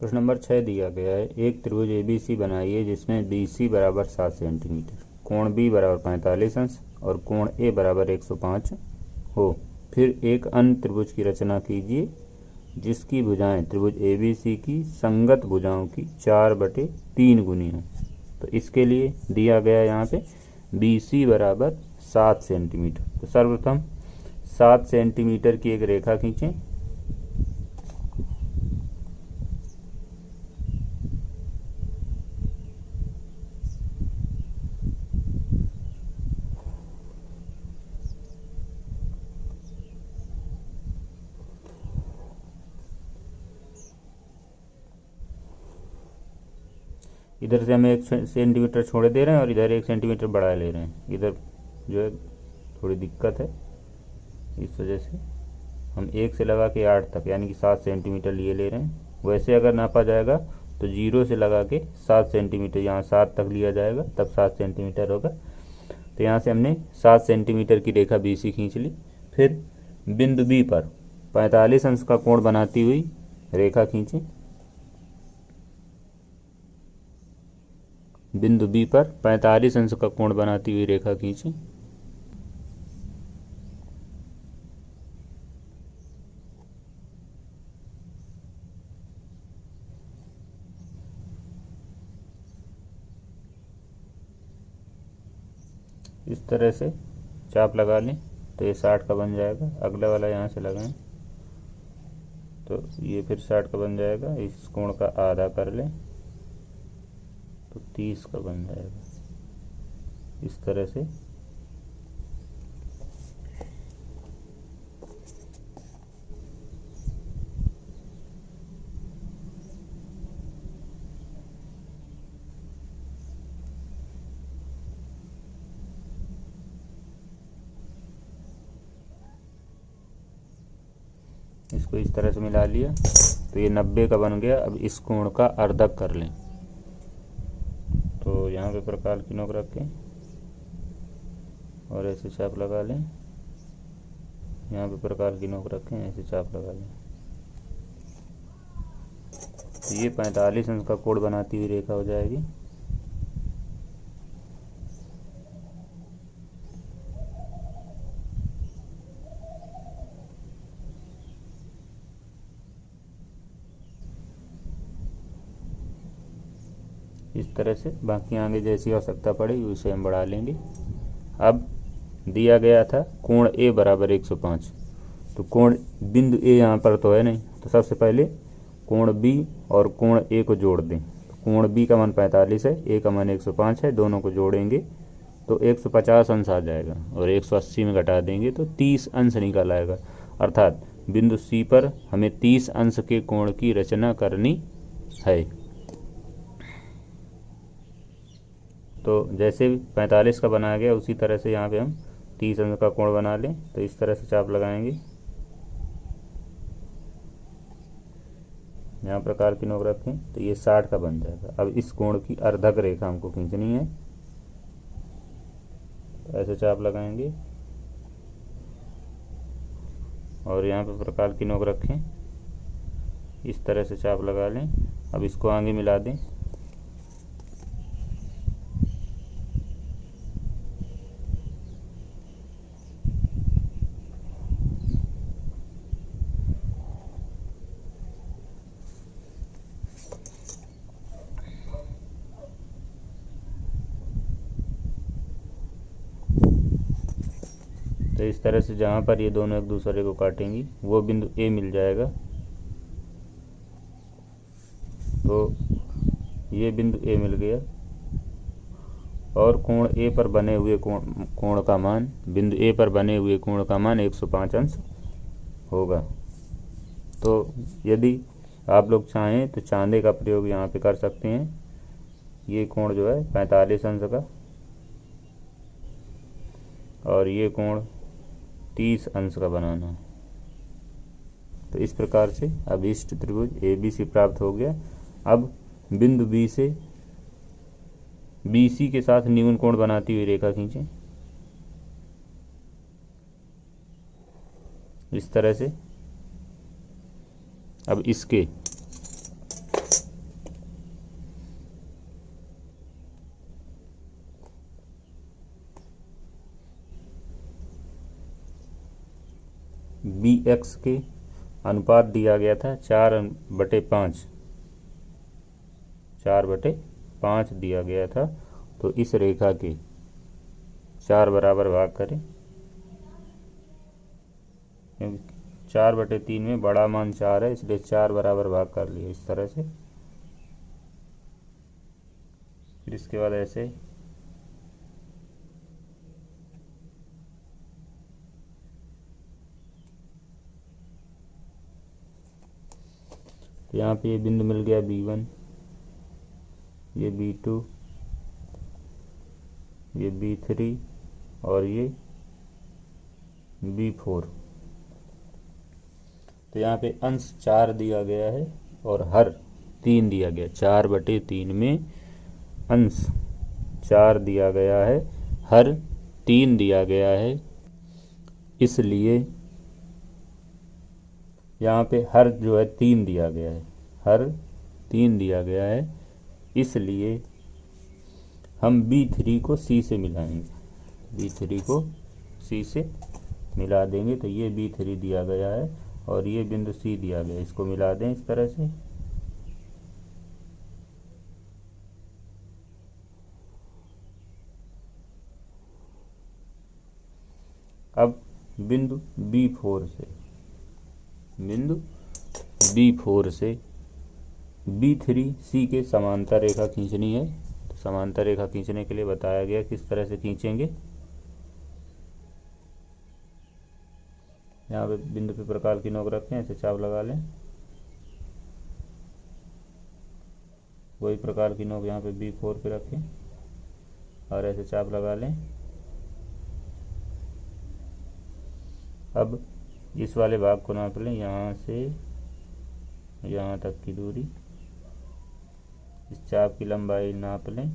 प्रश्न नंबर 6 दिया गया है, एक त्रिभुज ABC बनाइए जिसमें BC बराबर 7 सेंटीमीटर, कोण B बराबर 45 अंश और कोण A बराबर 105 हो। फिर एक अन्य त्रिभुज की रचना कीजिए जिसकी भुजाएं त्रिभुज ABC की संगत भुजाओं की 4/3 गुनी हो। तो इसके लिए दिया गया यहाँ पे BC बराबर 7 सेंटीमीटर। तो सर्वप्रथम 7 सेंटीमीटर की एक रेखा खींचें। इधर से हमें 1 सेंटीमीटर छोड़े दे रहे हैं और इधर 1 सेंटीमीटर बढ़ा ले रहे हैं। इधर जो है थोड़ी दिक्कत है, इस वजह से हम 1 से लगा के 8 तक यानी कि 7 सेंटीमीटर लिए ले रहे हैं। वैसे अगर नापा जाएगा तो 0 से लगा के 7 सेंटीमीटर, यहाँ 7 तक लिया जाएगा तब 7 सेंटीमीटर होगा। तो यहाँ से हमने 7 सेंटीमीटर की रेखा BC खींच ली। फिर बिंदु B पर 45 अंश का कोण बनाती हुई रेखा खींची। बिंदु B पर 45 अंश का कोण बनाती हुई रेखा खींची। इस तरह से चाप लगा लें तो ये 60 का बन जाएगा। अगला वाला यहाँ से लगाएं तो ये फिर 60 का बन जाएगा। इस कोण का आधा कर लें तो 30 का बन जाएगा। इस तरह से इसको इस तरह से मिला लिया तो ये 90 का बन गया। अब इस कोण का अर्धक कर लें तो यहाँ पे प्रकार की नोक रखें और ऐसे चाप लगा लें। यहाँ पे प्रकार की नोक रखें, ऐसे चाप लगा लें। तो ये 45 अंश का कोण बनाती हुई रेखा हो जाएगी। इस तरह से बाकी आगे जैसी आवश्यकता पड़ेगी उसे हम बढ़ा लेंगे। अब दिया गया था कोण A बराबर 105। तो कोण बिंदु A यहाँ पर तो है नहीं, तो सबसे पहले कोण B और कोण A को जोड़ दें। तो कोण B का मान 45 है, A का मान 105 है, दोनों को जोड़ेंगे तो 150 अंश आ जाएगा और 180 में घटा देंगे तो 30 अंश निकल आएगा। अर्थात बिंदु C पर हमें 30 अंश के कोण की रचना करनी है। तो जैसे 45 का बनाया गया उसी तरह से यहाँ पे हम 30 अंश का कोण बना लें। तो इस तरह से चाप लगाएंगे, यहाँ प्रकार की नोक रखें तो ये 60 का बन जाएगा। अब इस कोण की अर्धक रेखा हमको खींचनी है तो ऐसे चाप लगाएंगे और यहाँ पे प्रकार की नोक रखें, इस तरह से चाप लगा लें। अब इसको आगे मिला दें। तो इस तरह से जहाँ पर ये दोनों एक दूसरे को काटेंगी वो बिंदु A मिल जाएगा। तो ये बिंदु A मिल गया और कोण A पर बने हुए कोण का मान, बिंदु A पर बने हुए कोण का मान 105 अंश होगा। तो यदि आप लोग चाहें तो चांदे का प्रयोग यहाँ पे कर सकते हैं। ये कोण जो है 45 अंश का और ये कोण 30 अंश का बनाना है। तो इस प्रकार से अभीष्ट त्रिभुज ABC प्राप्त हो गया। अब बिंदु B से BC के साथ न्यून कोण बनाती हुई रेखा खींचें इस तरह से। अब इसके बी एक्स के अनुपात दिया गया था 4/5, 4/5 दिया गया था। तो इस रेखा के 4 बराबर भाग करें, क्योंकि 4/3 में बड़ा मान 4 है, इसलिए 4 बराबर भाग कर लिया इस तरह से। फिर इसके बाद ऐसे तो यहाँ पे ये बिंदु मिल गया B1, ये B2, ये B3 और ये B4। तो यहाँ पे अंश 4 दिया गया है और हर 3 दिया गया। 4/3 में अंश 4 दिया गया है, हर 3 दिया गया है, इसलिए यहाँ पे हर जो है 3 दिया गया है, हर 3 दिया गया है, इसलिए हम B3 को C से मिलाएंगे। B3 को C से मिला देंगे तो ये B3 दिया गया है और ये बिंदु C दिया गया है, इसको मिला दें इस तरह से। अब बिंदु B4 से B3C के समांतर रेखा खींचनी है। तो समांतर रेखा खींचने के लिए बताया गया किस तरह से खींचेंगे। यहाँ पे बिंदु पे प्रकार की नोक रखें, ऐसे चाप लगा लें। वही प्रकार की नोक यहाँ पे B4 पे रखें और ऐसे चाप लगा लें। अब इस वाले भाग को नाप लें, यहाँ से यहाँ तक की दूरी, इस चाप की लंबाई नाप लें।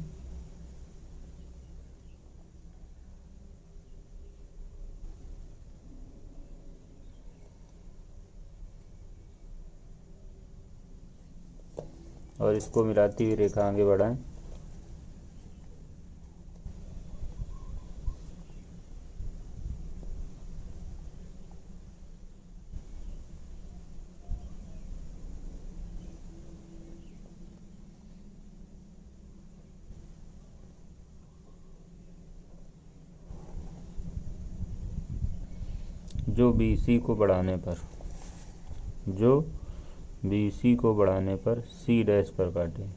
और इसको मिलाती हुई रेखा आगे बढ़ाएं। जो BC को बढ़ाने पर C डैश पर काटें।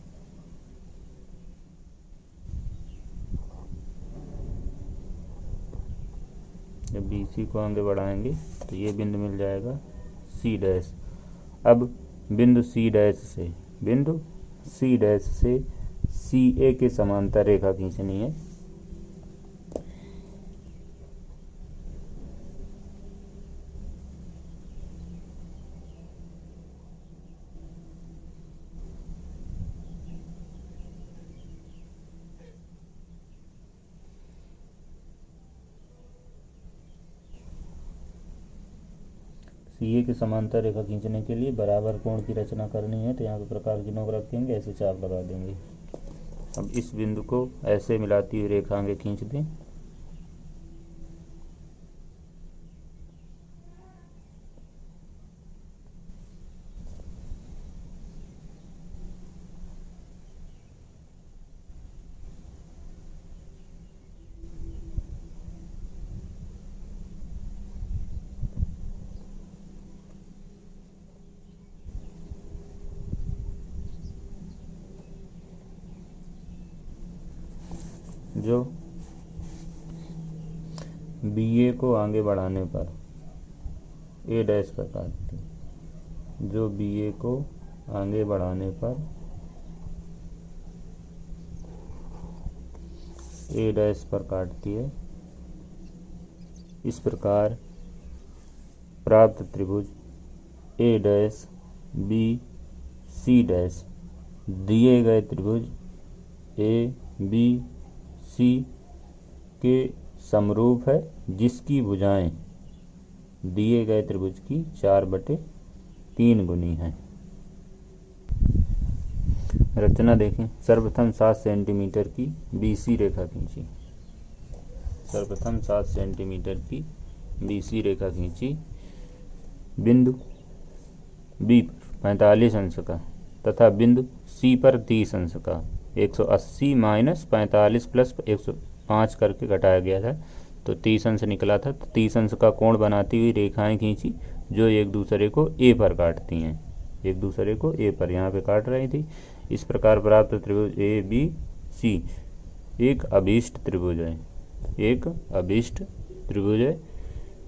जब BC को आगे बढ़ाएंगे तो ये बिंदु मिल जाएगा C डैश। अब बिंदु C डैश से CA के समांतर रेखा खींचनी है। CA के समांतर रेखा खींचने के लिए बराबर कोण की रचना करनी है। तो यहाँ पे प्रकार की नोक रखेंगे, ऐसे चाप लगा देंगे। अब इस बिंदु को ऐसे मिलाती हुई रेखा आगे खींच दें। जो BA को आगे बढ़ाने पर A डैश पर काटती है, जो BA को आगे बढ़ाने पर A डैश पर काटती है। इस प्रकार प्राप्त त्रिभुज A dash B C dash दिए गए त्रिभुज A B C के समरूप है, जिसकी भुजाएं दिए गए त्रिभुज की 4/3 गुनी है। रचना देखें। सर्वप्रथम 7 सेंटीमीटर की BC रेखा खींची। सर्वप्रथम 7 सेंटीमीटर की BC रेखा खींची। बिंदु बी पर 45 अंश का तथा बिंदु सी पर 30 अंश का 180 माइनस 45 प्लस 105 करके घटाया गया था, तो 30 अंश निकला था। तो 30 अंश का कोण बनाती हुई रेखाएं खींची जो एक दूसरे को ए पर काटती हैं, एक दूसरे को ए पर यहाँ पे काट रही थी। इस प्रकार प्राप्त त्रिभुज ए बी सी एक अभीष्ट त्रिभुज है, एक अभीष्ट त्रिभुज है।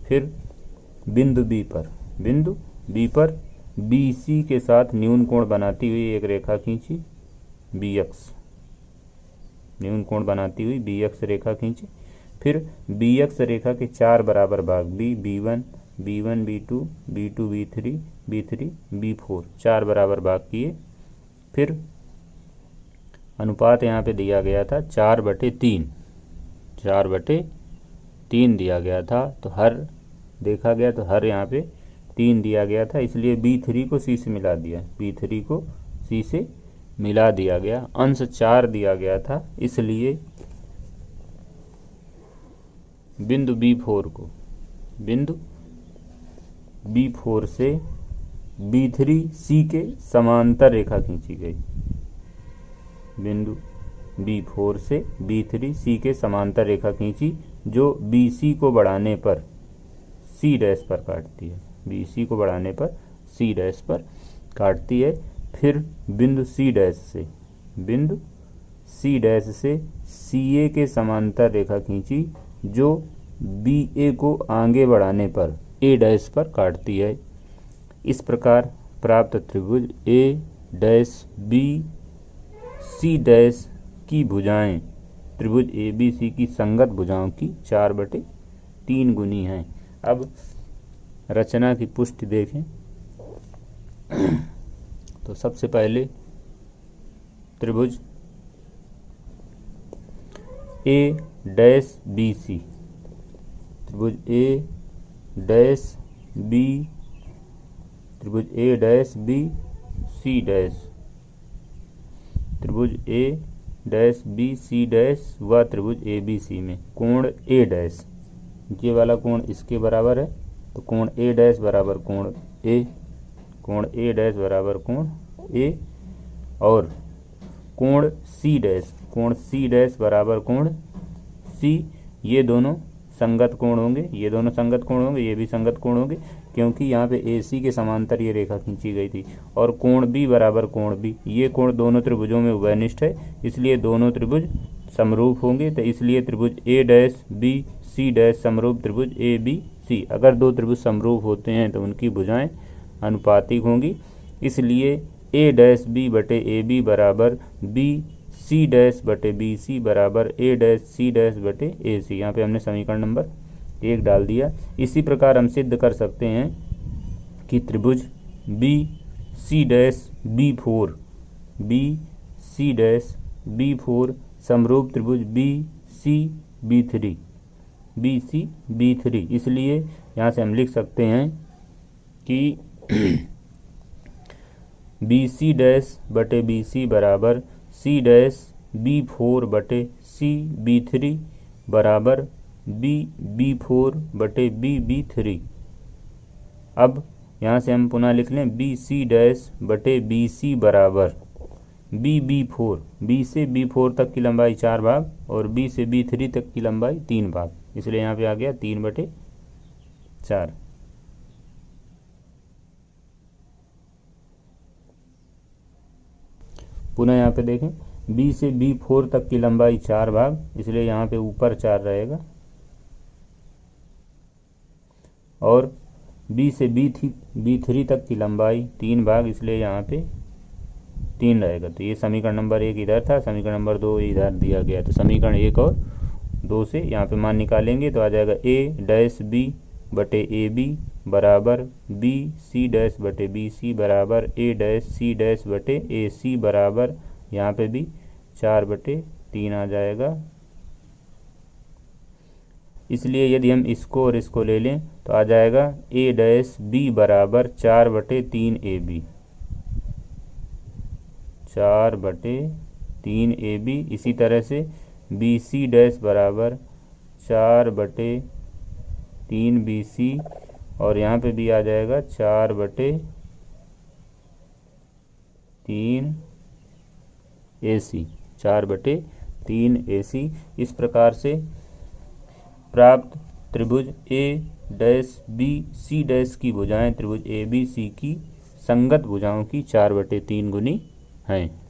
फिर बिंदु बी पर बी सी के साथ न्यून कोण बनाती हुई एक रेखा खींची बी एक्स, न्यून कोण बनाती हुई बी एक्स रेखा खींची। फिर बी एक्स रेखा के 4 बराबर भाग B one B two B three B four 4 बराबर भाग किए। फिर अनुपात यहाँ पे दिया गया था 4/3, 4/3 दिया गया था। तो हर देखा गया तो हर यहाँ पे 3 दिया गया था, इसलिए B3 को C से मिला दिया, B3 को C से मिला दिया गया। अंश 4 दिया गया था, इसलिए बिंदु B4 से B3C के समांतर रेखा खींची गई। बिंदु B4 से B3C के समांतर रेखा खींची जो BC को बढ़ाने पर C डैश पर काटती है, BC को बढ़ाने पर C डैश पर काटती है। फिर बिंदु C डैश से CA के समांतर रेखा खींची जो BA को आगे बढ़ाने पर A डैश पर काटती है। इस प्रकार प्राप्त त्रिभुज A dash B C dash की भुजाएं त्रिभुज ABC की संगत भुजाओं की 4/3 गुनी हैं। अब रचना की पुष्टि देखें तो सबसे पहले त्रिभुज A डैश BC, त्रिभुज A डैश B, त्रिभुज A dash B C dash, त्रिभुज A dash B C dash व त्रिभुज ABC में कोण A डैश, ये वाला कोण इसके बराबर है, तो कोण A डैश बराबर कोण A, कोण A डैश बराबर कोण A, और कोण C डैश बराबर कोण C। ये दोनों संगत कोण होंगे, ये दोनों संगत कोण होंगे, ये भी संगत कोण होंगे, क्योंकि यहाँ पे AC के समांतर ये रेखा खींची गई थी। और कोण B बराबर कोण B, ये कोण दोनों त्रिभुजों में उभयनिष्ठ है, इसलिए दोनों त्रिभुज समरूप होंगे। तो इसलिए त्रिभुज A dash B C dash समरूप त्रिभुज ABC। अगर दो त्रिभुज समरूप होते हैं तो उनकी भुजाएं अनुपातिक होंगी, इसलिए A डैश B बटे AB बराबर B C डैश बटे BC बराबर A डैश C डैश बटे AC। यहाँ पे हमने समीकरण नंबर 1 डाल दिया। इसी प्रकार हम सिद्ध कर सकते हैं कि त्रिभुज B C डैश B4 समरूप त्रिभुज BC B3, इसलिए यहाँ से हम लिख सकते हैं कि BC डैश बटे BC बराबर C डैश B4 बटे C B3 बराबर B4 बटे B3। अब यहाँ से हम पुनः लिख लें BC डैश बटे BC बराबर B4, B से B4 तक की लंबाई 4 भाग और B से B3 तक की लंबाई 3 भाग, इसलिए यहाँ पे आ गया 3/4। पुनः यहाँ पे देखें B से B4 तक की लंबाई 4 भाग, इसलिए यहाँ पे ऊपर 4 रहेगा, और B से B3 तक की लंबाई 3 भाग, इसलिए यहाँ पे 3 रहेगा। तो ये समीकरण नंबर 1 इधर था, समीकरण नंबर 2 इधर दिया गया। तो समीकरण 1 और 2 से यहाँ पे मान निकालेंगे तो आ जाएगा A डैश B बटे AB बराबर B C डैश बटे BC बराबर A डैश C डैश बटे AC बराबर यहाँ पे भी 4/3 आ जाएगा। इसलिए यदि हम इसको और इसको ले लें तो आ जाएगा A डैश B बराबर 4/3 AB, 4/3 AB। इसी तरह से BC डैश बराबर 4/3 BC और यहाँ पे भी आ जाएगा 4/3 AC, 4/3 AC। इस प्रकार से प्राप्त त्रिभुज A', की भुजाएं त्रिभुज ABC की संगत भुजाओं की 4/3 गुनी हैं।